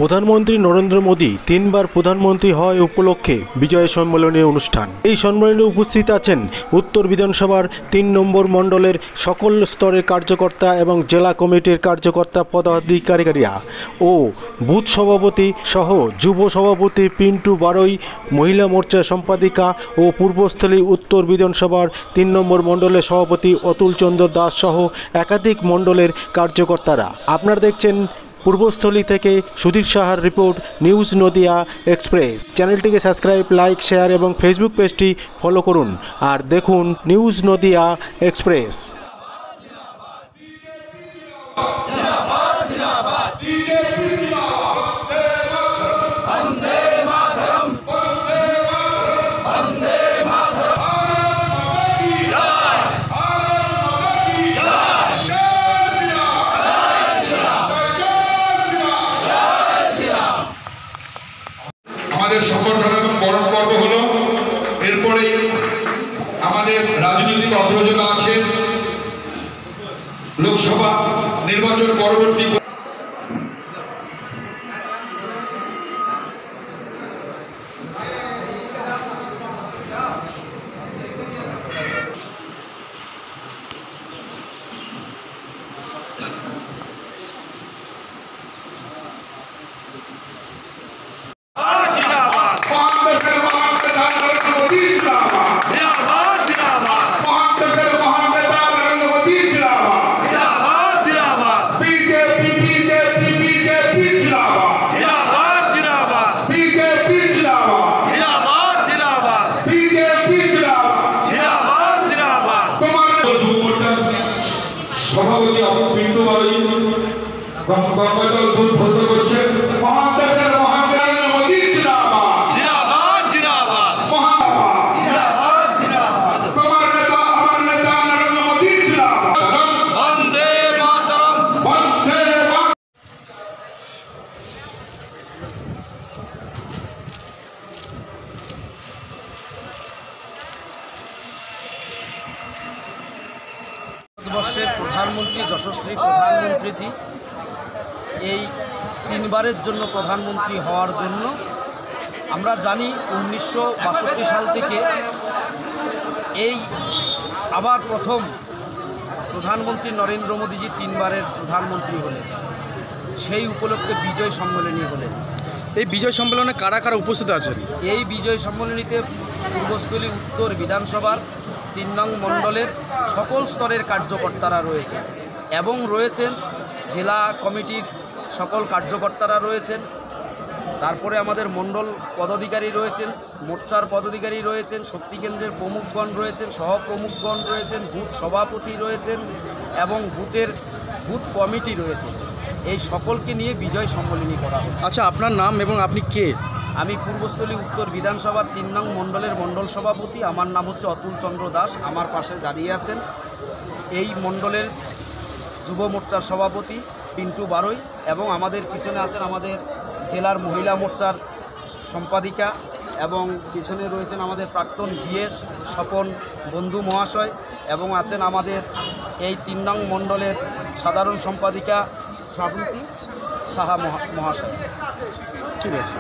প্রধানমন্ত্রী নরেন্দ্র মোদী তিনবার প্রধানমন্ত্রী হয় উপলক্ষে বিজয় সম্মেলনী অনুষ্ঠান। এই সম্মেলনে উপস্থিত আছেন উত্তর বিধানসভার ৩ নম্বর মণ্ডলের সকল স্তরের কার্যকর্তা এবং জেলা কমিটির কার্যকর্তা পদাধিকারীরা ও বুথ সভাপতি সহ যুব সভাপতি পিন্টু বারৈ, মহিলা মোর্চা সম্পাদিকা ও পূর্বস্থলী উত্তর বিধানসভার ৩ নম্বর মণ্ডলের সভাপতি অতুল চন্দ্র দাস সহ একাধিক মণ্ডলের কার্যকর্তারা। আপনারা দেখছেন পূর্বস্থলী থেকে সুধীর সাহার রিপোর্ট, নিউজ নদিয়া এক্সপ্রেস। চ্যানেলটিকে সাবস্ক্রাইব, লাইক, শেয়ার এবং ফেসবুক পেজটি ফলো করুন আর দেখুন নিউজ নদিয়া এক্সপ্রেস। আমাদের সংগঠন এবং বরণ পর্ব হলো, এরপরে আমাদের রাজনৈতিক অগ্রযাত্রা আছে। লোকসভা নির্বাচন পরবর্তী সভাপতি পিন্টু বারৈ কর্মদল বুথ ভর্ত করছেন। মহান দেশের মহান নরেন্দ্র মোদী জিন্দাবাদ, জিন্দাবাদ, জিন্দাবাদ, মহান জিন্দাবাদ, জিন্দাবাদ। তোমার নেতা আমার নেতা নরেন্দ্র মোদী জিন্দাবাদ। বন্দে মাতরম, বন্দে মাতরম। ভারতবর্ষের প্রধানমন্ত্রী, যশস্বী প্রধানমন্ত্রীজি এই তিনবারের জন্য প্রধানমন্ত্রী হওয়ার জন্য আমরা জানি 1962 সাল থেকে এই আবার প্রথম প্রধানমন্ত্রী নরেন্দ্র মোদীজি তিনবারের প্রধানমন্ত্রী হলেন। সেই উপলক্ষে বিজয় সম্মেলনী হলেন। এই বিজয় সম্মেলনে কারা কারা উপস্থিত আছেন? এই বিজয় সম্মেলনীতে পূর্বস্থলী উত্তর বিধানসভার ৩ নং মণ্ডলের সকল স্তরের কার্যকর্তারা রয়েছে এবং রয়েছেন জেলা কমিটির সকল কার্যকর্তারা রয়েছেন। তারপরে আমাদের মণ্ডল পদাধিকারী রয়েছেন, মোর্চার পদাধিকারী রয়েছেন, শক্তিকেন্দ্রের প্রমুখগণ রয়েছেন, সহপ্রমুখগণ রয়েছেন, বুথ সভাপতি রয়েছেন এবং বুথ কমিটি রয়েছে। এই সকলকে নিয়ে বিজয় সম্মেলনী করা হবে। আচ্ছা, আপনার নাম এবং আপনি কে? আমি পূর্বস্থলী উত্তর বিধানসভার ৩ নং মণ্ডলের মণ্ডল সভাপতি। আমার নাম হচ্ছে অতুল চন্দ্র দাস। আমার পাশে দাঁড়িয়ে আছেন এই মণ্ডলের যুব মোর্চার সভাপতি পিন্টু বারৈ এবং আমাদের পিছনে আছেন আমাদের জেলার মহিলা মোর্চার সম্পাদিকা এবং পিছনে রয়েছেন আমাদের প্রাক্তন জিএস স্বপন বন্ধু মহাশয় এবং আছেন আমাদের এই ৩ নং মণ্ডলের সাধারণ সম্পাদিকা শ্রাবন্তী সাহা মহাশয়। ঠিক আছে।